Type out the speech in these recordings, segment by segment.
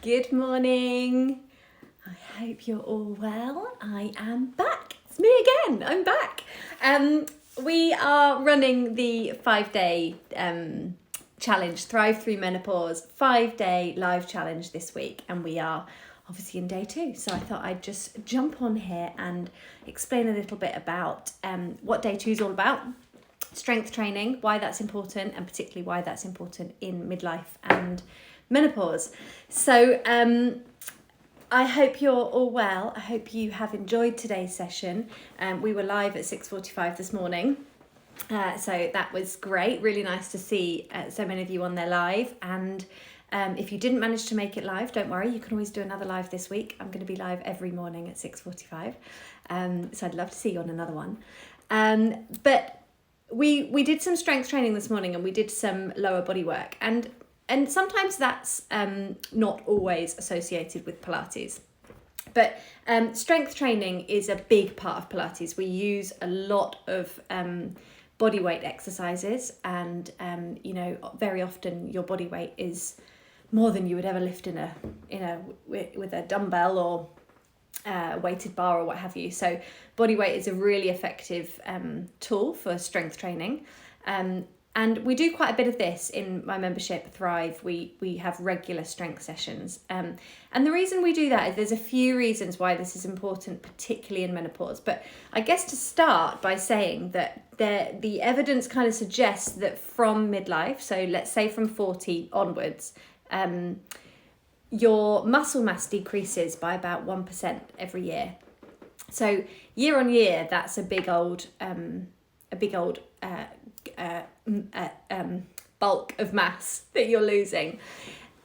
Good morning. I hope you're all well. I am back. It's me again. I'm back. We are running the 5-day challenge, Thrive Through Menopause, 5-day live challenge this week. And we are obviously in day 2. So I thought I'd just jump on here and explain a little bit about what day 2 is all about. Strength training, why that's important, and particularly why that's important in midlife and menopause. So I hope you're all well. I hope you have enjoyed today's session. We were live at 6:45 this morning. So that was great. Really nice to see so many of you on there live. And if you didn't manage to make it live, don't worry. You can always do another live this week. I'm going to be live every morning at 6:45. So I'd love to see you on another one. But we did some strength training this morning, and we did some lower body work, and sometimes that's not always associated with Pilates, but strength training is a big part of Pilates. We use a lot of body weight exercises, and very often your body weight is more than you would ever lift with a dumbbell or weighted bar or what have you. So body weight is a really effective tool for strength training, and we do quite a bit of this in my membership Thrive. We have regular strength sessions, and the reason we do that is there's a few reasons why this is important, particularly in menopause. But I guess to start by saying that the evidence kind of suggests that from midlife, so let's say from 40 onwards, your muscle mass decreases by about 1% every year. So year on year, that's a big old bulk of mass that you're losing.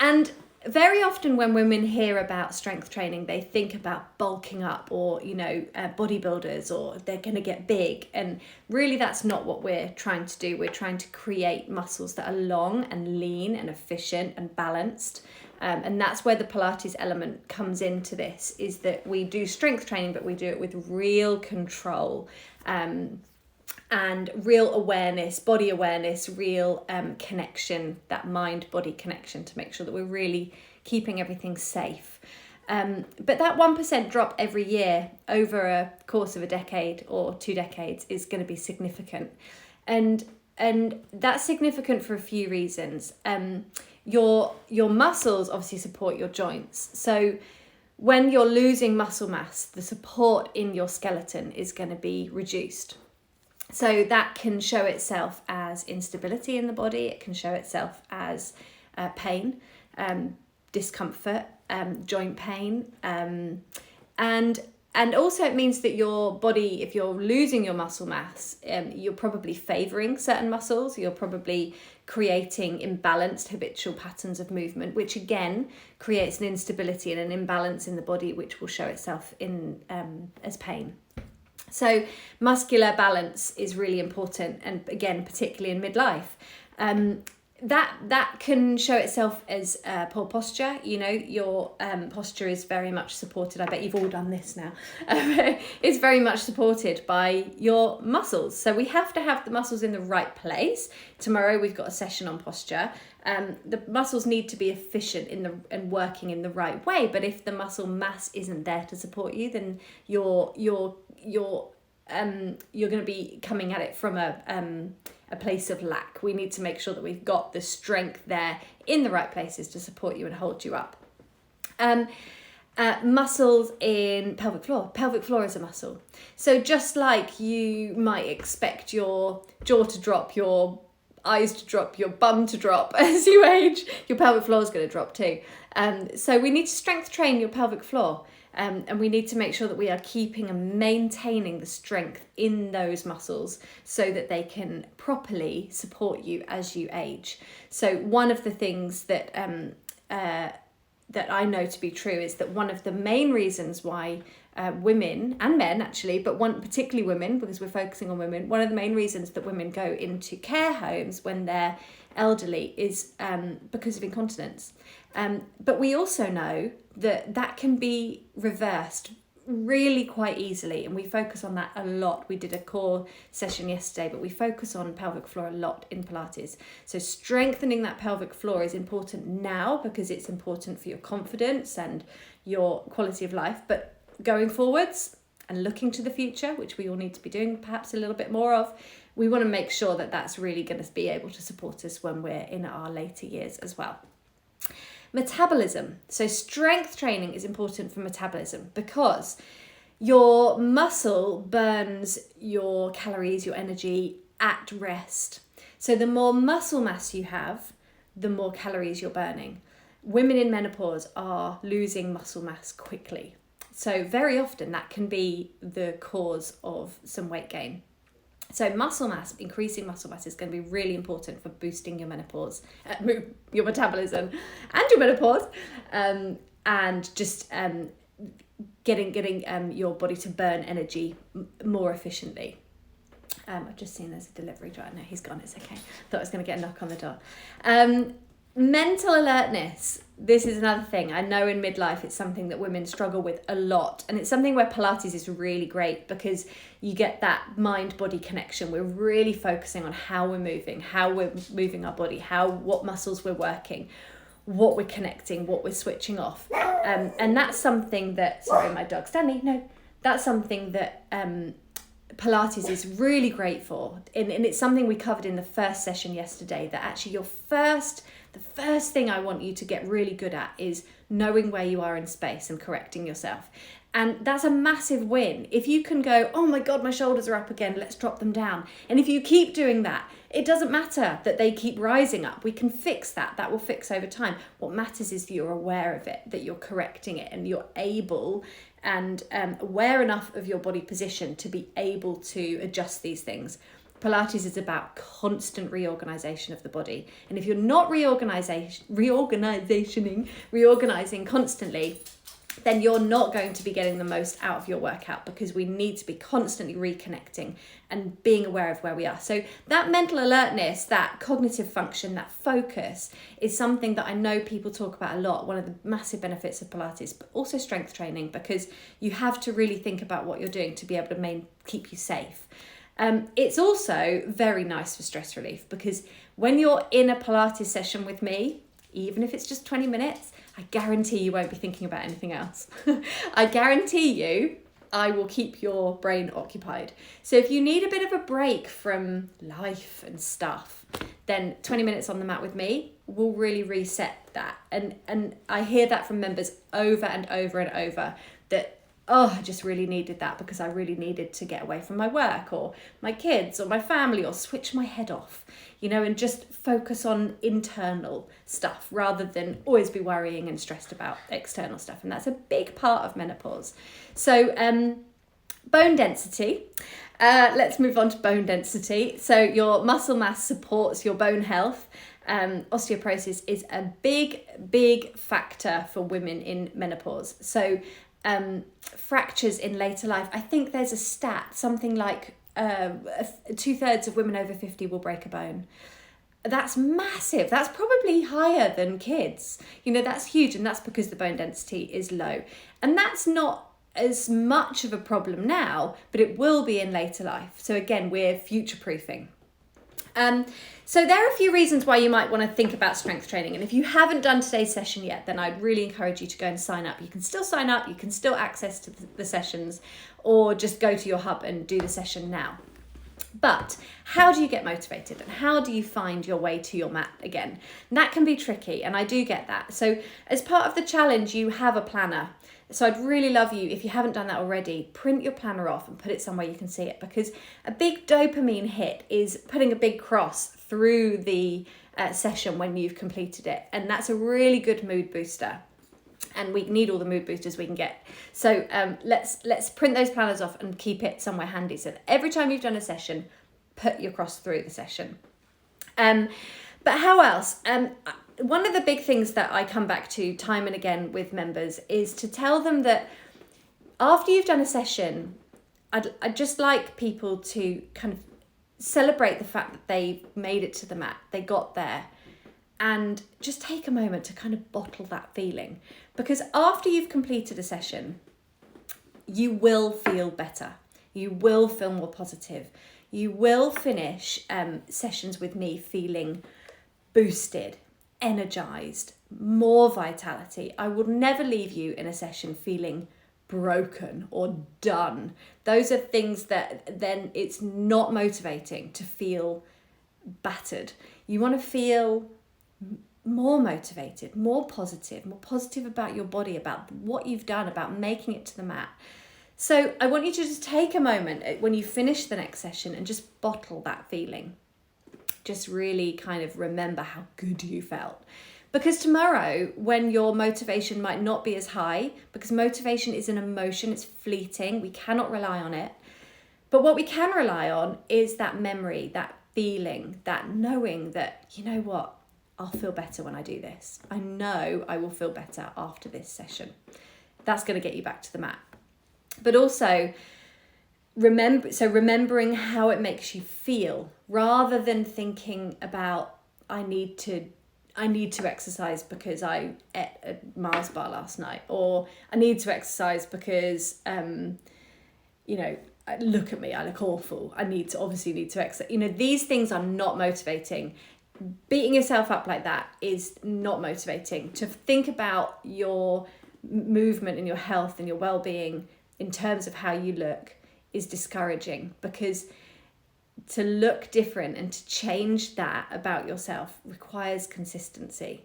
And very often when women hear about strength training, they think about bulking up, or bodybuilders, or they're going to get big. And really, that's not what we're trying to do. We're trying to create muscles that are long and lean and efficient and balanced. And that's where the Pilates element comes into this, is that we do strength training, but we do it with real control and real awareness, body awareness, real connection, that mind-body connection, to make sure that we're really keeping everything safe. But that 1% drop every year over a course of a decade or 2 decades is going to be significant. And that's significant for a few reasons. Your muscles obviously support your joints. So when you're losing muscle mass, the support in your skeleton is going to be reduced. So that can show itself as instability in the body. It can show itself as pain, discomfort, joint pain, and also it means that your body, if you're losing your muscle mass, you're probably favouring certain muscles. You're probably creating imbalanced habitual patterns of movement, which again creates an instability and an imbalance in the body, which will show itself in as pain. So muscular balance is really important, and again, particularly in midlife. That can show itself as poor posture. Your posture is very much supported. I bet you've all done this now. It's very much supported by your muscles. So we have to have the muscles in the right place. Tomorrow we've got a session on posture. The muscles need to be efficient and working in the right way. But if the muscle mass isn't there to support you, then you're going to be coming at it from a place of lack. We need to make sure that we've got the strength there in the right places to support you and hold you up. Muscles in pelvic floor. Pelvic floor is a muscle. So just like you might expect your jaw to drop, your eyes to drop, your bum to drop as you age, your pelvic floor is going to drop too. So we need to strength train your pelvic floor. And we need to make sure that we are keeping and maintaining the strength in those muscles so that they can properly support you as you age. So one of the things that I know to be true is that one of the main reasons why women and men actually, but particularly women, because we're focusing on women, one of the main reasons that women go into care homes when they're elderly is because of incontinence. But we also know that can be reversed really quite easily, and we focus on that a lot. We did a core session yesterday, but we focus on pelvic floor a lot in Pilates. So strengthening that pelvic floor is important now because it's important for your confidence and your quality of life. But going forwards and looking to the future, which we all need to be doing perhaps a little bit more of, we want to make sure that that's really going to be able to support us when we're in our later years as well. Metabolism. So strength training is important for metabolism because your muscle burns your calories, your energy at rest. So the more muscle mass you have, the more calories you're burning. Women in menopause are losing muscle mass quickly. So very often that can be the cause of some weight gain. So muscle mass, increasing muscle mass is going to be really important for boosting your menopause, your metabolism and your menopause, and just getting your body to burn energy more efficiently. I've just seen there's a delivery driver. No, he's gone. It's okay. Thought I was going to get a knock on the door. Mental alertness. This is another thing. I know in midlife it's something that women struggle with a lot, and it's something where Pilates is really great because you get that mind-body connection. We're really focusing on how we're moving our body, what muscles we're working, what we're connecting, what we're switching off, and that's something that. Sorry, my dog Stanley. No, that's something that Pilates is really great for, and it's something we covered in the first session yesterday. That actually the first thing I want you to get really good at is knowing where you are in space and correcting yourself. And that's a massive win. If you can go, oh my God, my shoulders are up again, let's drop them down. And if you keep doing that, it doesn't matter that they keep rising up. We can fix that. That will fix over time. What matters is that you're aware of it, that you're correcting it, and you're able and aware enough of your body position to be able to adjust these things. Pilates is about constant reorganization of the body. And if you're not reorganizing constantly, then you're not going to be getting the most out of your workout, because we need to be constantly reconnecting and being aware of where we are. So that mental alertness, that cognitive function, that focus is something that I know people talk about a lot. One of the massive benefits of Pilates, but also strength training, because you have to really think about what you're doing to be able to keep you safe. It's also very nice for stress relief, because when you're in a Pilates session with me, even if it's just 20 minutes, I guarantee you won't be thinking about anything else. I guarantee you I will keep your brain occupied. So if you need a bit of a break from life and stuff, then 20 minutes on the mat with me will really reset that. And I hear that from members over and over and over, that I just really needed that because I really needed to get away from my work or my kids or my family, or switch my head off, and just focus on internal stuff rather than always be worrying and stressed about external stuff. And that's a big part of menopause. So bone density. Let's move on to bone density. So your muscle mass supports your bone health. Osteoporosis is a big factor for women in menopause. So fractures in later life, I think there's a stat, something like 2/3 of women over 50 will break a bone. That's massive. That's probably higher than kids. That's huge, and that's because the bone density is low. And that's not as much of a problem now, but it will be in later life. So again, we're future-proofing. So there are a few reasons why you might want to think about strength training. And if you haven't done today's session yet, then I'd really encourage you to go and sign up. You can still sign up, you can still access to the sessions, or just go to your hub and do the session now. But how do you get motivated, and how do you find your way to your mat again? And that can be tricky, and I do get that. So as part of the challenge, you have a planner. So I'd really love you, if you haven't done that already, print your planner off and put it somewhere you can see it, because a big dopamine hit is putting a big cross through the session when you've completed it. And that's a really good mood booster. And we need all the mood boosters we can get. So let's print those planners off and keep it somewhere handy, so that every time you've done a session, put your cross through the session. But how else? One of the big things that I come back to time and again with members is to tell them that after you've done a session, I'd just like people to kind of celebrate the fact that they made it to the mat, they got there, and just take a moment to kind of bottle that feeling. Because after you've completed a session, you will feel better. You will feel more positive. You will finish sessions with me feeling boosted, energized, more vitality. I will never leave you in a session feeling broken or done. Those are things that then it's not motivating to feel battered. You want to feel more motivated, more positive about your body, about what you've done, about making it to the mat. So I want you to just take a moment when you finish the next session and just bottle that feeling. Just really kind of remember how good you felt. Because tomorrow, when your motivation might not be as high, because motivation is an emotion, it's fleeting, we cannot rely on it. But what we can rely on is that memory, that feeling, that knowing that, you know what, I'll feel better when I do this. I know I will feel better after this session. That's going to get you back to the mat. But also, remembering how it makes you feel, rather than thinking about, I need to exercise because I ate a Mars bar last night, or I need to exercise because, look at me, I look awful. I need to exercise. These things are not motivating. Beating yourself up like that is not motivating. To think about your movement and your health and your well-being in terms of how you look is discouraging, because to look different and to change that about yourself requires consistency.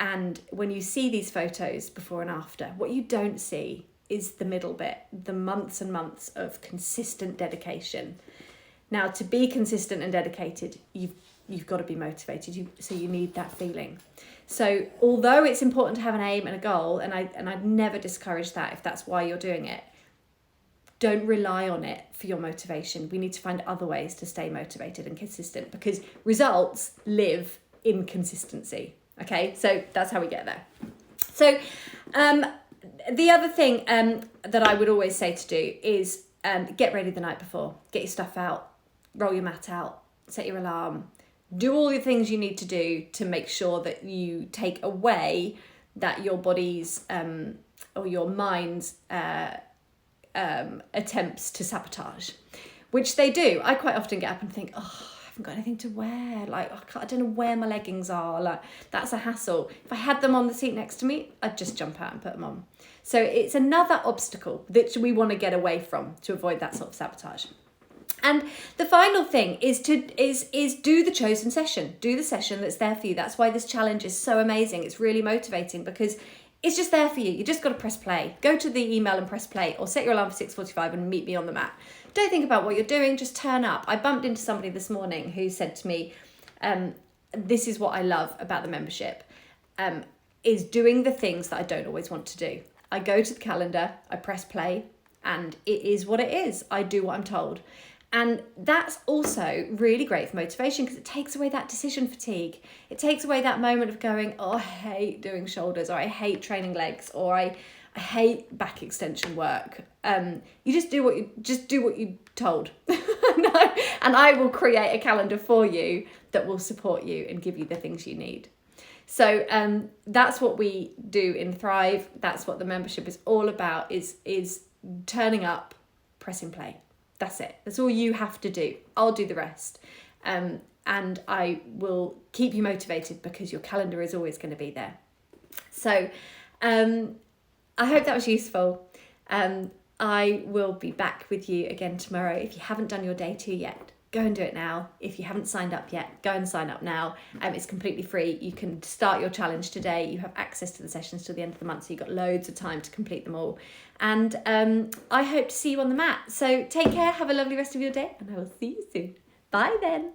And when you see these photos before and after, what you don't see is the middle bit, the months and months of consistent dedication. Now, to be consistent and dedicated, you've got to be motivated. So you need that feeling. So although it's important to have an aim and a goal, and I'd never discourage that if that's why you're doing it, don't rely on it for your motivation. We need to find other ways to stay motivated and consistent, because results live in consistency. Okay, so that's how we get there. So the other thing that I would always say to do is get ready the night before. Get your stuff out, roll your mat out, set your alarm, do all the things you need to do to make sure that you take away that your body's or your mind's attempts to sabotage, which they do. I quite often get up and think, I haven't got anything to wear. Like, I don't know where my leggings are. Like, that's a hassle. If I had them on the seat next to me, I'd just jump out and put them on. So it's another obstacle that we want to get away from to avoid that sort of sabotage. And the final thing is do the chosen session. Do the session that's there for you. That's why this challenge is so amazing. It's really motivating, because it's just there for you. You just got to press play. Go to the email and press play, or set your alarm for 6:45 and meet me on the mat. Don't think about what you're doing, just turn up. I bumped into somebody this morning who said to me, this is what I love about the membership, is doing the things that I don't always want to do. I go to the calendar, I press play, and it is what it is. I do what I'm told. And that's also really great for motivation, because it takes away that decision fatigue. It takes away that moment of going, I hate doing shoulders, or I hate training legs, or I hate back extension work. You just do what you're told. And I will create a calendar for you that will support you and give you the things you need. So that's what we do in Thrive. That's what the membership is all about, is turning up, pressing play. That's it. That's all you have to do. I'll do the rest. And I will keep you motivated, because your calendar is always going to be there. So I hope that was useful. I will be back with you again tomorrow. If you haven't done your day 2 yet, go and do it now. If you haven't signed up yet, go and sign up now. It's completely free. You can start your challenge today. You have access to the sessions till the end of the month, so you've got loads of time to complete them all. And I hope to see you on the mat. So take care, have a lovely rest of your day, and I will see you soon. Bye then.